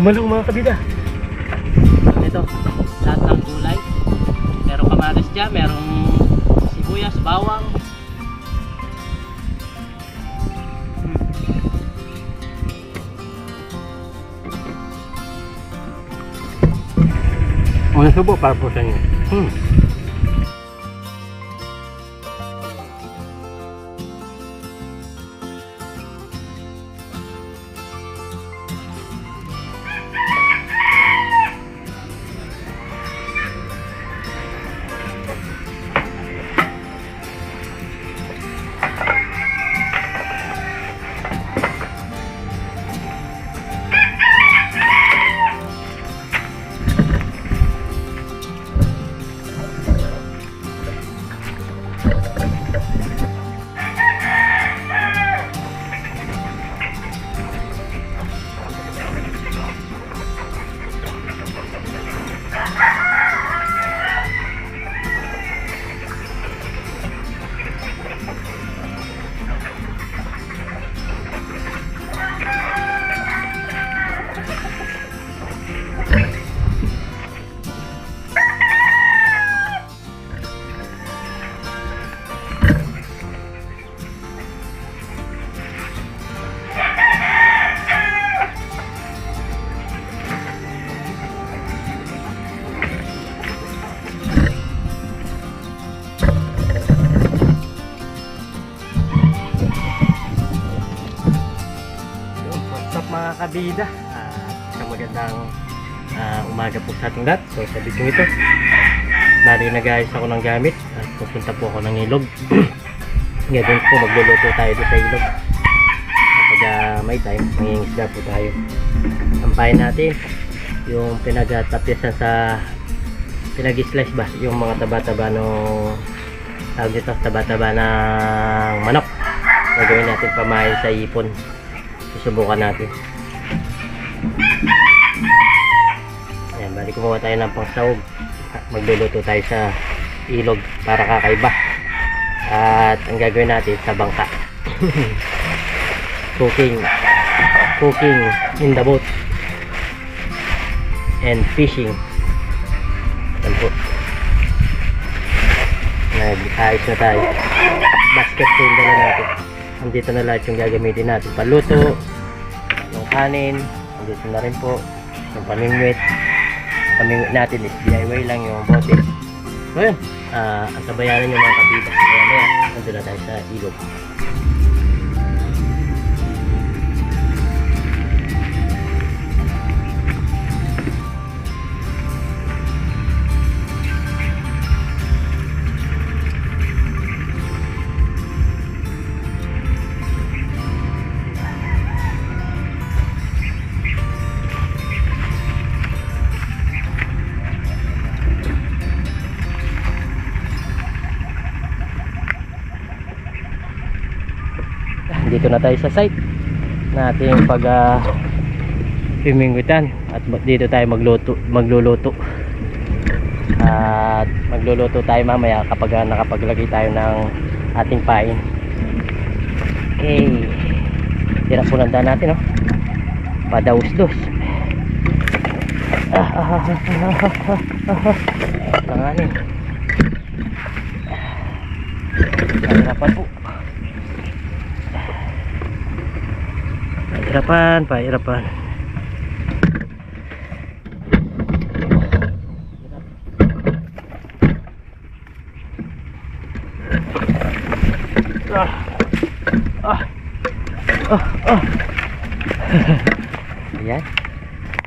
Gumalong mga kabida. Ito, lahat ng gulay. Merong kamatis dyan, merong sibuyas, bawang. Una subo para po sa inyo. Mga kabida, isang magandang umaga po sa ating lahat. So sa video ito, nag-ayos ako ng gamit at pupunta po ako ng ilog. Ngayon po magluluto tayo doon sa ilog. Kapag may time, mangingisda po tayo. Sampahin natin yung pinag-tapyasan sa pinag-slice ba, yung mga taba-taba ng tawag dito, taba-taba ng manok. Gagawin natin pamain sa ipon. Susubukan natin. Ayan, bali kumuha tayo ng pangsahog. Magluluto tayo sa ilog para kakaiba. At ang gagawin natin sa bangka. Cooking in the boat and fishing. Ayan po. Nag-ayos na tayo. Basket po yung dala natin. Andito na lahat yung gagamitin natin paluto, yung kanin, andito na rin po yung pamingwit natin is DIY lang yung bote. So yun, ang sabayanan yung mga kabida. Kaya nandito na tayo sa ilog. Dito na tayo sa site nating pag pimingwitan at dito tayo magluluto at magluluto tayo mamaya kapag nakapaglagay tayo ng ating pain. Okay, tira po nanda natin, no? Padaus-dos langanin. Hirapan po, pahirapan. Ayan,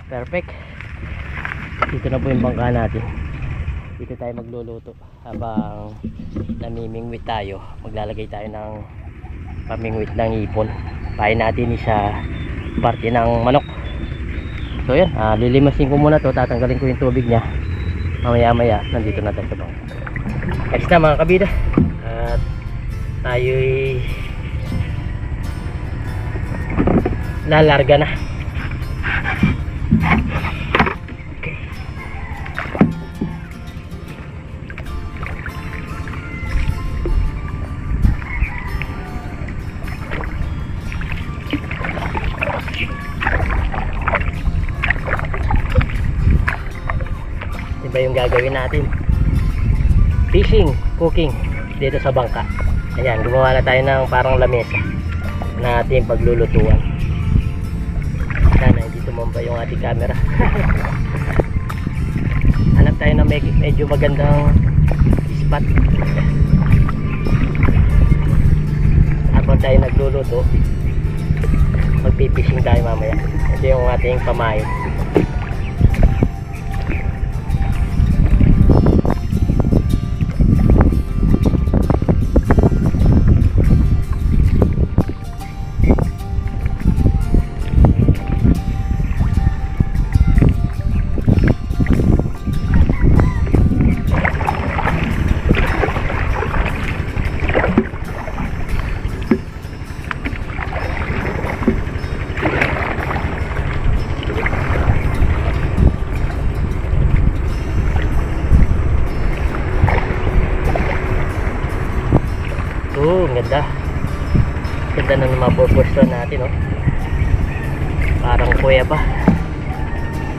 perfect. Dito na po yung bangka natin. Dito tayo magluluto habang namimingwit tayo. Maglalagay tayo ng pamingwit ng ipon. Pain natin sa parte ng manok. So yan, lilimasin ko muna to. Tatanggalin ko yung tubig nya. Mamaya nandito na tayo sa bangka. Next na mga kabida, at tayo'y lalarga na. Iba yung gagawin natin. Fishing, cooking dito sa bangka. Ayan, gumawa na tayo ng parang lamesa na ating paglulutuan. Sana hindi tumamba yung ating camera. Hanap tayo ng medyo magandang spot. Habang tayo nagluluto, magpipishing tayo mamaya. Ito yung ating pamain. Ang ganda. Ganda na ng mga purpose natin, oh. Parang kuya ba?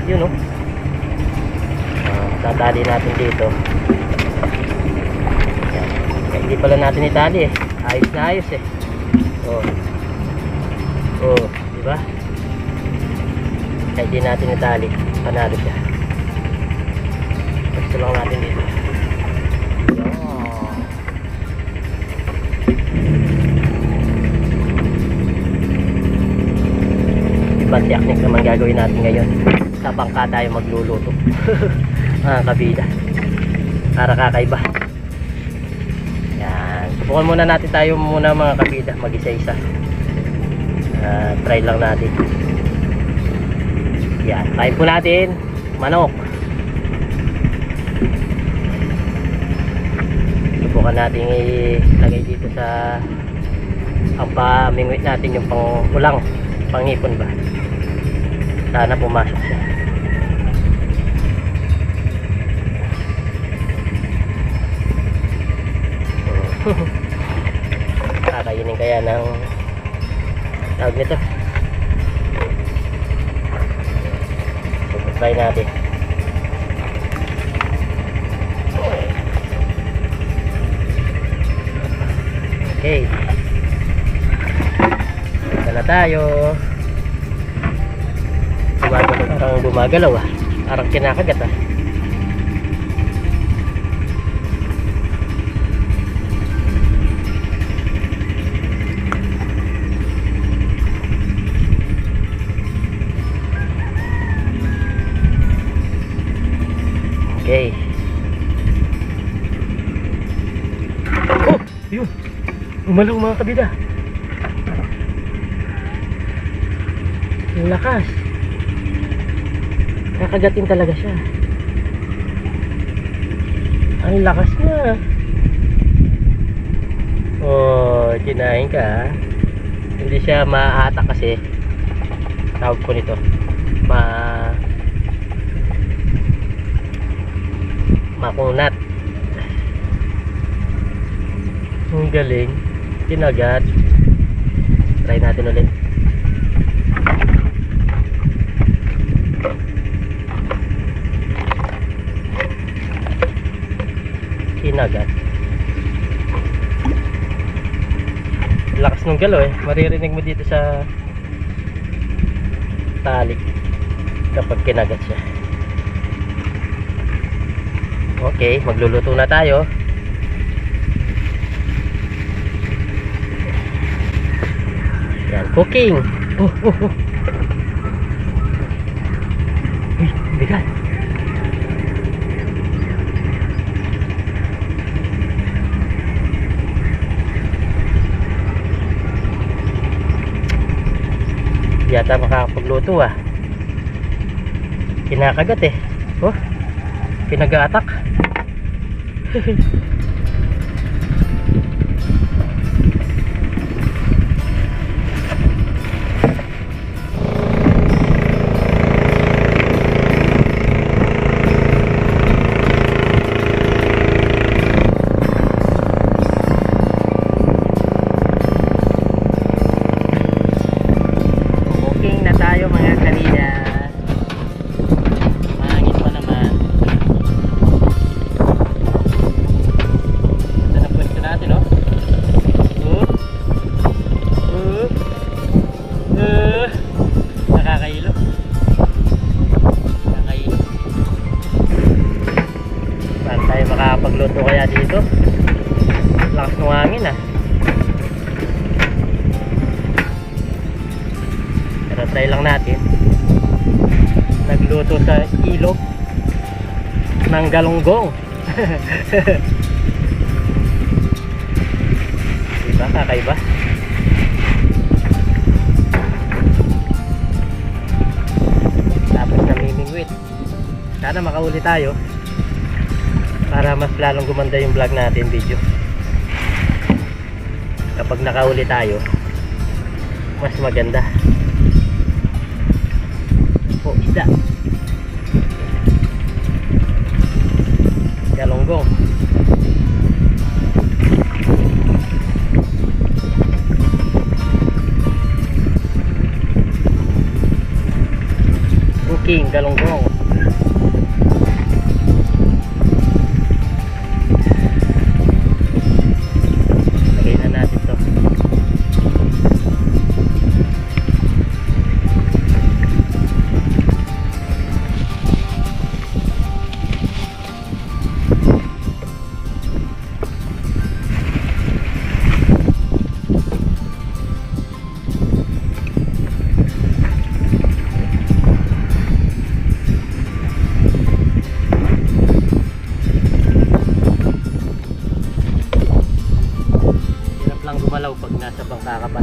Yun, oh. Tatali natin dito. Yan. Hindi pala natin itali, eh. Ayos na ayos, eh. Oh. Oh, di ba? Kaya hindi natin itali. Panalo siya. Gusto lang natin dito. Ibang technique naman gagawin natin ngayon. Sa bangka tayo magluluto. Mga kabida, para kakaiba. Yan, subukan muna natin tayo muna mga kabida, mag isa-isa. Try lang natin. Yan, kain po natin manok. Subukan natin ilagay dito sa ang pamingwit natin, yung pang ulang, pangipon ba. Sana pumasok siya. Kakainin kaya ng tawag nito. So, try natin. Okay, ito na tayo. Parang gumagalaw, ah. Parang kinakagat, ah. Okay. Oh, yun. Umalaw mga kabida. Ang lakas. Nakagatin talaga siya. Ang lakas niya. Oh, kinain ka, ha? Hindi siya maatak kasi. Tawag ko nito. Makunat. Ang galing. Kinagat. Try natin ulit. Kinagat. Lakas ng galaw, eh. Maririnig mo dito sa tali kapag kinagat siya. Okay, magluluto na tayo. Yan, cooking. Oh. Uy, bigat. Yata makakapagluto, ah. Kinakagat, eh. Oh, pinag-a-attack. Cooking na tayo mga kalida. Mahangin pa naman. Try lang natin. Nagluto sa ilog ng galunggong. Diba, kakaiba? Tapos namimingwit. Sana makauli tayo para mas lalong gumanda yung vlog natin, video. Kapag nakauli tayo, mas maganda. Po, isda. Galunggong. Booking, galunggong. Lagay na natin to. Hirap lang gumalaw pag nasa bangka ka pa.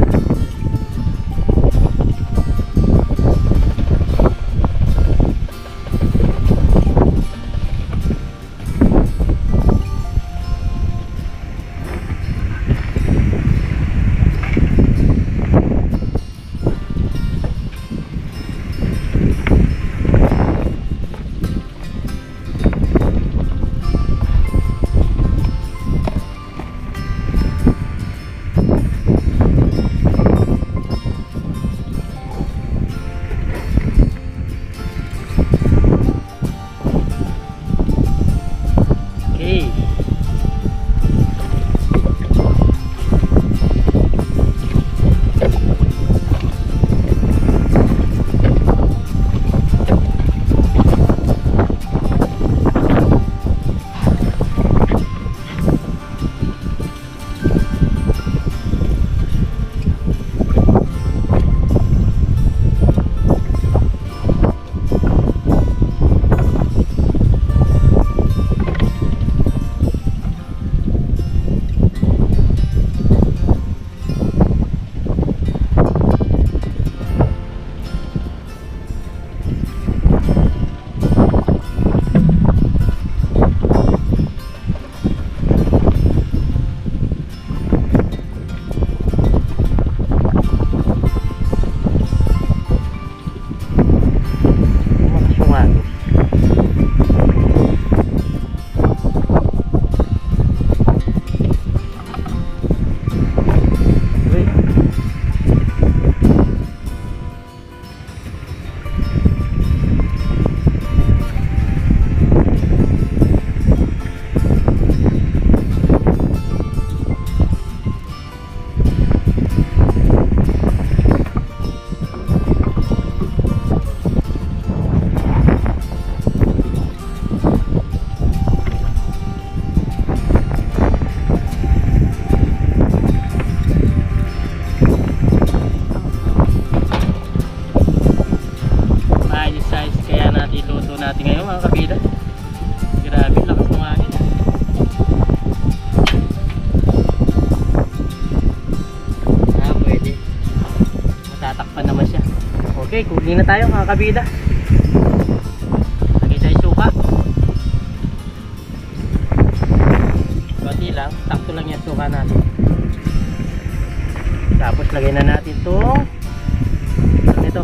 Okay. Makasungan. Uy. Ayos kaya natin luto natin ngayon, mga kabida. Grabe, lakas ng hangin. Pwede. Matatakpan naman siya. Okay, kunin na tayo, mga kabida. Lagay tayo suka. Kunti lang, sakto lang yung suka natin. Tapos lagay na natin itong ito,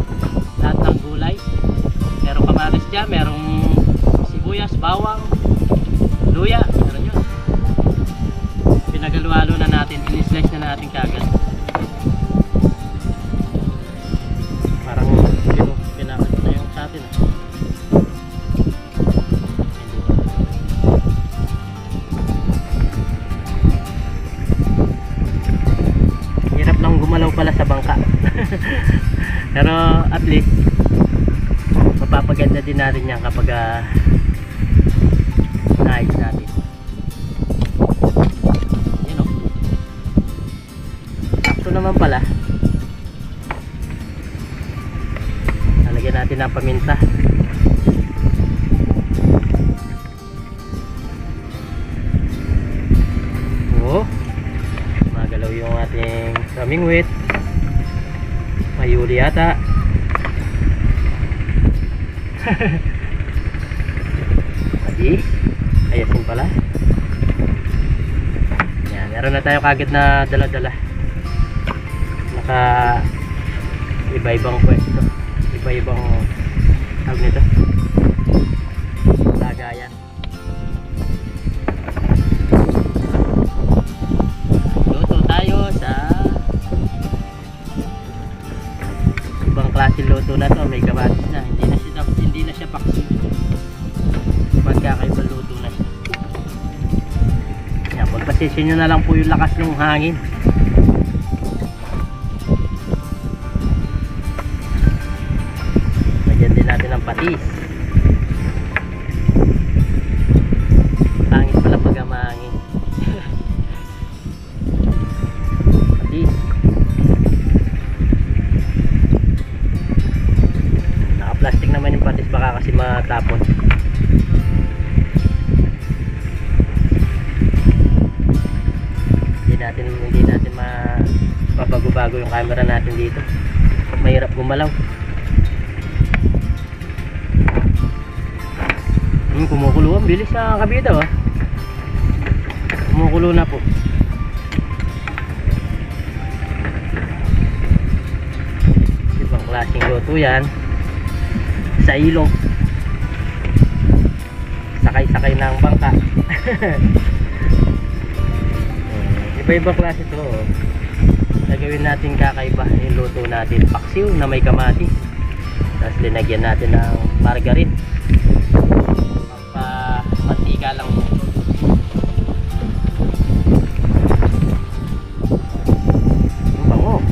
lahat ng gulay. Merong kamatis dyan, merong sibuyas, bawang, luya, meron yun. Pinagaluhalo na natin, in-slice na natin kagad. Parang pinakit na yung sa atin. Hirap lang gumalaw pala sa bangka. Pero at least mapapaganda din natin yan kapag naayos natin. Yun o. Sakto naman pala. ng paminta. Oh, magalaw yung ating raming wheat. Mayuli yata. Adi, ayasin pala. Yan, meron na tayo kagad na dala-dala. Naka iba-ibang pwesto, iba-ibang tawag nito, lagayan. Luto tayo sa ibang klase luto na to. May kamatis na, hindi na siya paksi. Magkakaibang luto na siya. Yan, pagpasisyon nyo na lang po yung lakas ng hangin. Lagyan din natin ng patis. Pangit pala pag amangin. Patis. Naka-plastic naman yung patis, baka kasi matapon. Hindi natin mapabago-bago yung camera natin dito. Mahirap gumalaw. Kumukulo ang bilis sa kabida, oh. Kumukulo na po. Ibang klaseng luto yan. Sa ilog. Sakay-sakay ng bangka. Iba-ibang klase to, oh. Gagawin natin kakaiba yung luto natin. Paksiw na may kamatis. Tapos linagyan natin ng margarine. Mantika lang po. Ang bango.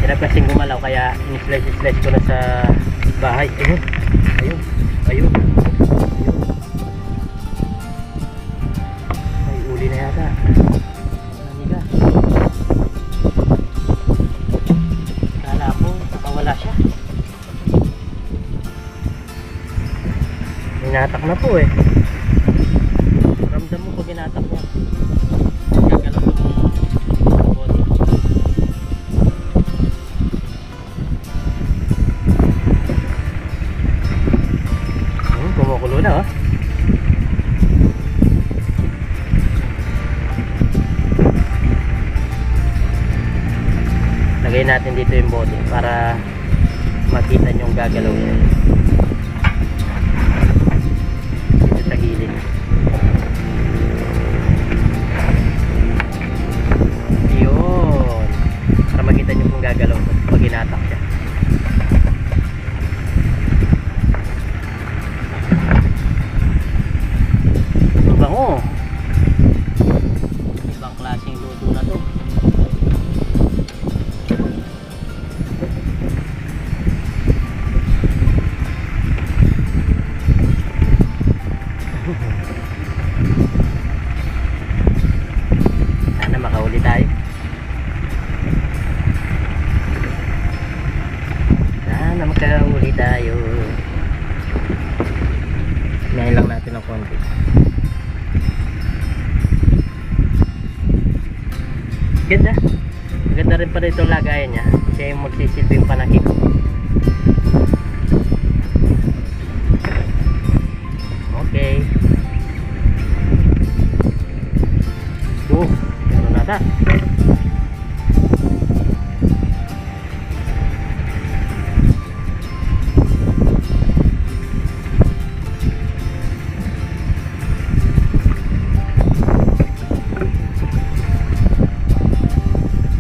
Hirap kasing gumalaw, kaya in-slice ko na sa bahay. Ayun, ayun, ayun, ayun. May uli na yata. Naniga. Kala ko nakawala siya. Inatak na po, eh. Ramdam mo pag inatak niya. Gagalaw yung body. Kumukulo na, oh. Lagay natin dito yung body para makita nyo yung gagalaw niya. Sa gilid. Yun. Para makita nyo kung gagalaw pag inatak siya. Mabango. Ibang klaseng luto na to. Sana makahuli tayo. Sana makahuli tayo. Hinahin lang natin ng konti. Ganda. Ganda rin pala itong lagayan niya. Siya yung magsisilbing panakip. Okay. Meron nata.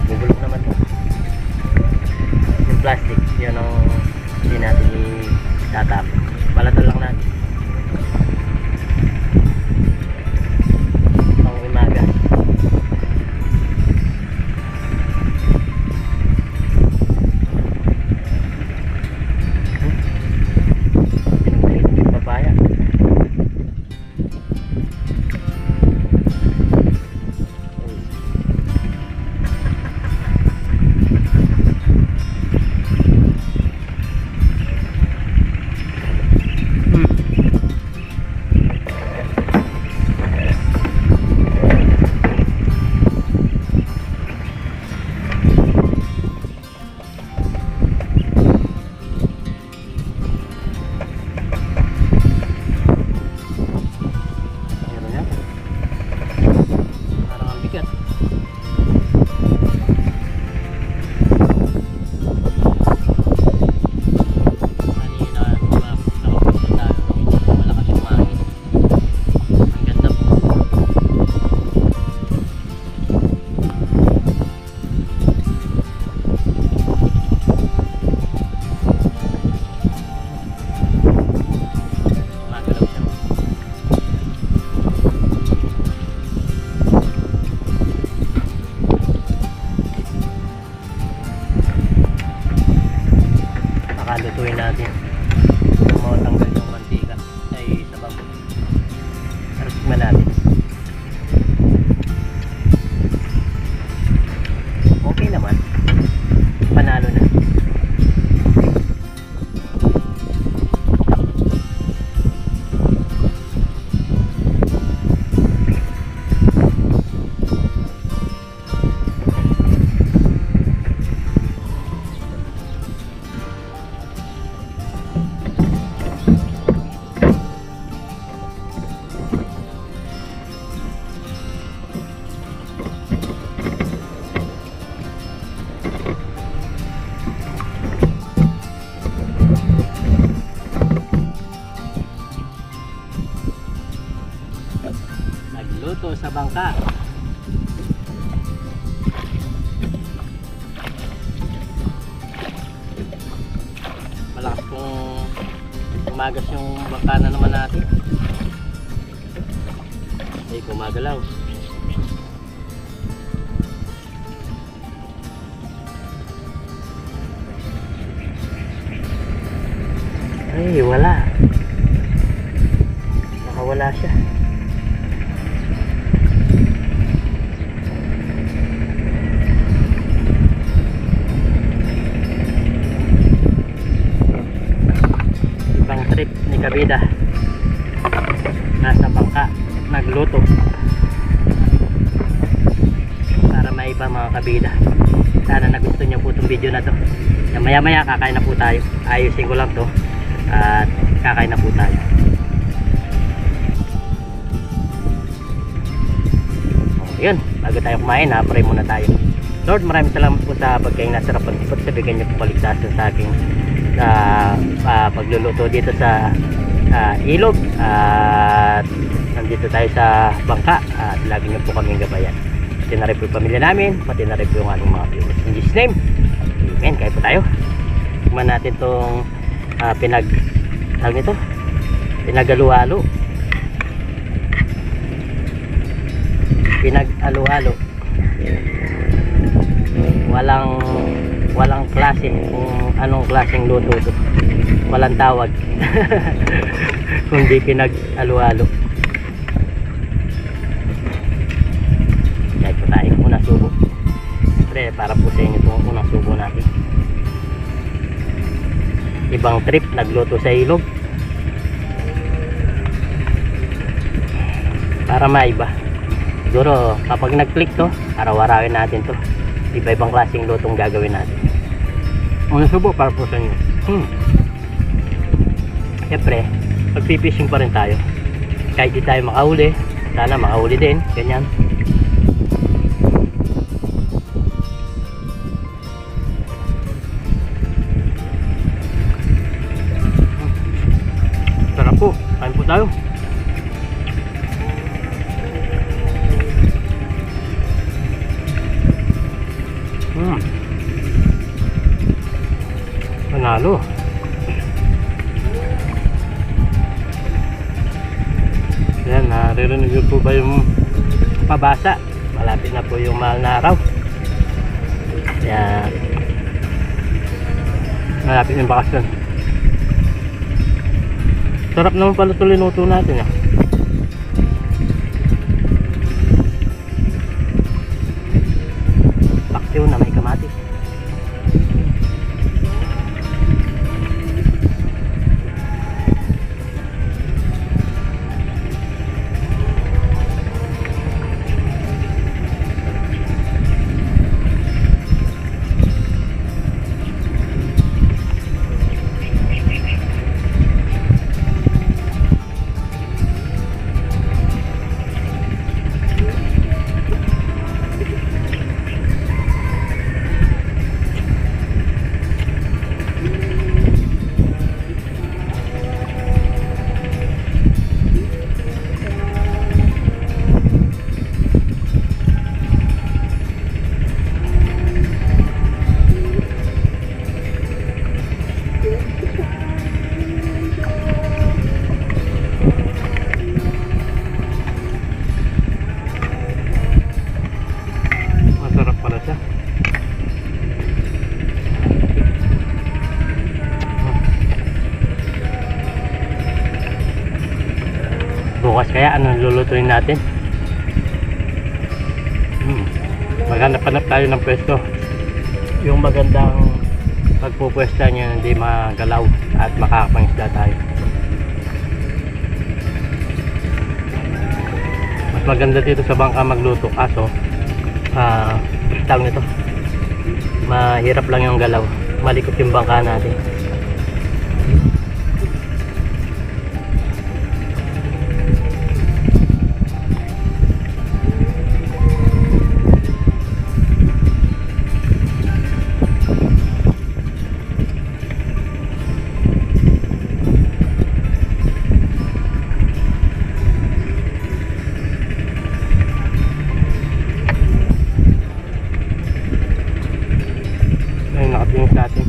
Bubulok naman to. Yung plastic, yun ang hindi natin itatapon. Balatan lang natin. Palutuin natin. Kung matanggal yung mantika ay sabang. Tikman natin. Okay naman. Panalo na. Nagluto sa bangka. Malakas kong umagas yung bangka na naman natin. Ay, gumagalaw. Ay, wala. Nakawala siya. Ibang trip ni Kabida. Nasa bangka, nagluto. Para maiba mga Kabida. Sana nagustuhan niyo po itong video na to. Maya maya kakain na po tayo. Ayusin ko lang to. At kakain na po tayo. Yun, bago tayo kumain, pray muna tayo. Lord, maraming salamat po sa pagkain na sarap at sa bigyan niyo po paligtasan sa aking pagluluto dito sa ilog. At nandito tayo sa bangka at lagi niyo po kaming gabayan. Pati na rin po yung pamilya namin, pati na rin po yung ating mga viewers. In Jesus' name, amen. Kaya po tayo. Tignan natin itong tawag nito, pinag-alo-alo. Pinag-alo-alo. Walang klase kung anong klaseng luto to. Walang tawag. Kundi pinag-alo-alo. Kaya po tayo, unang subo. Siyempre, para po sa inyo itong unang subo natin. Ibang trip, nagluto sa ilog. Para maiba. Siguro kapag nag-click to, araw-arawin natin to. Iba-ibang klaseng lutong gagawin natin. Unang subo para po sa inyo. Siyempre, magpipishing pa rin tayo. Kahit di tayo makahuli, sana makahuli din. Ganyan. Sarap po. Kain po tayo. Panalo. Yan, naririnig niyo po ba yung pabasa? Malapit na po yung mahal na araw. Yan. Malapit yung bakasyon. Sarap naman pala ito linuto natin. Paksiw na may kamatis. bukas kaya ano lulutuin natin. Maghanap-hanap tayo ng pwesto, yung magandang pagpupwesta nyo, hindi magalaw at makakapangisda tayo. Mas maganda dito sa bangka magluto, kaso tawag nito, mahirap lang yung galaw, malikot yung bangka natin. Ayun, nakatingin sa atin.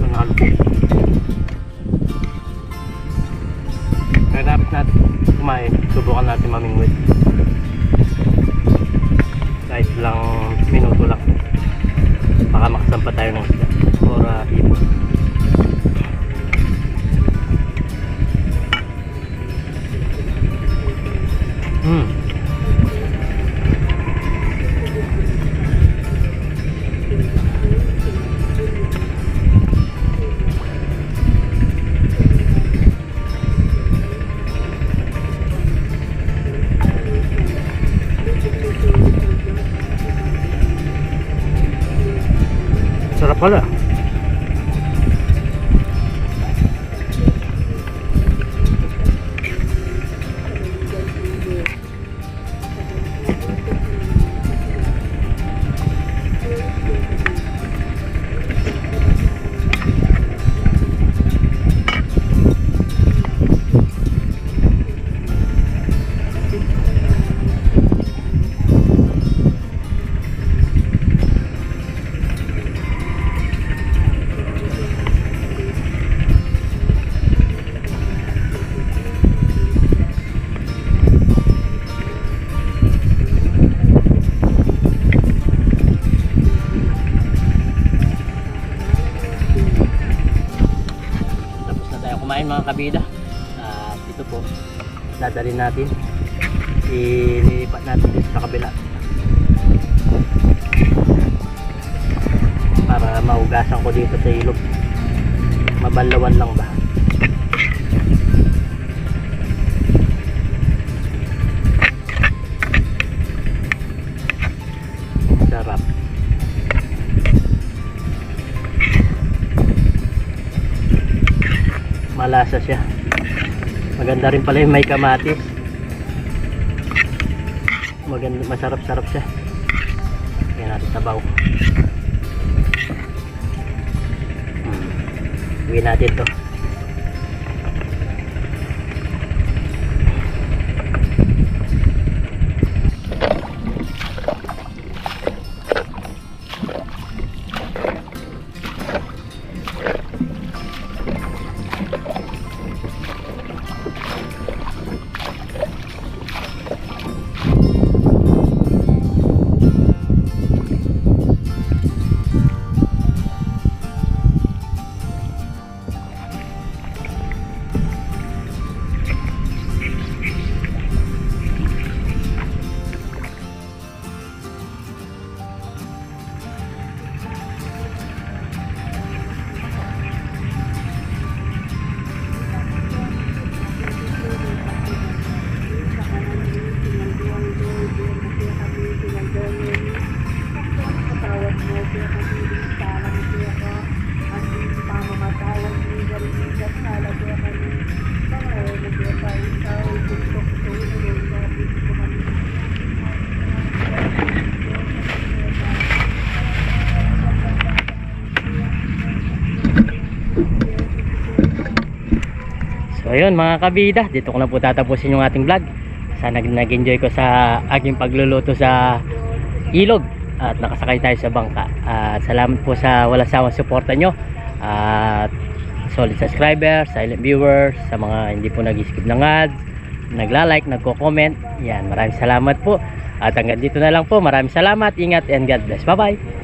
Nanalo po. Kaya dapat natin kumain, subukan natin mamingwit. Kahit lang minuto lang, baka makasampa tayo ng isda or ibon. Sarap pala. Kumain mga kabida, at ito po dadalhin natin, ililipat natin dito sa kabila para maugasan ko dito sa ilog, mabalawan lang ba. Sarap. Malasa siya. Maganda rin pala yung may kamatis. Maganda, masarap-sarap siya. Kaya natin sabaw. Uwi natin to. So ayun mga kabida, dito ko na po tatapusin yung ating vlog. Sana nag-enjoy ko sa aking pagluluto sa ilog at nakasakay tayo sa bangka. At salamat po sa walang sawang suporta nyo, at solid subscribers, silent viewers, sa mga hindi po nag-skip ng ads, nagla-like, nagko-comment. Yan, maraming salamat po. At hanggang dito na lang po. Maraming salamat. Ingat and God bless. Bye-bye.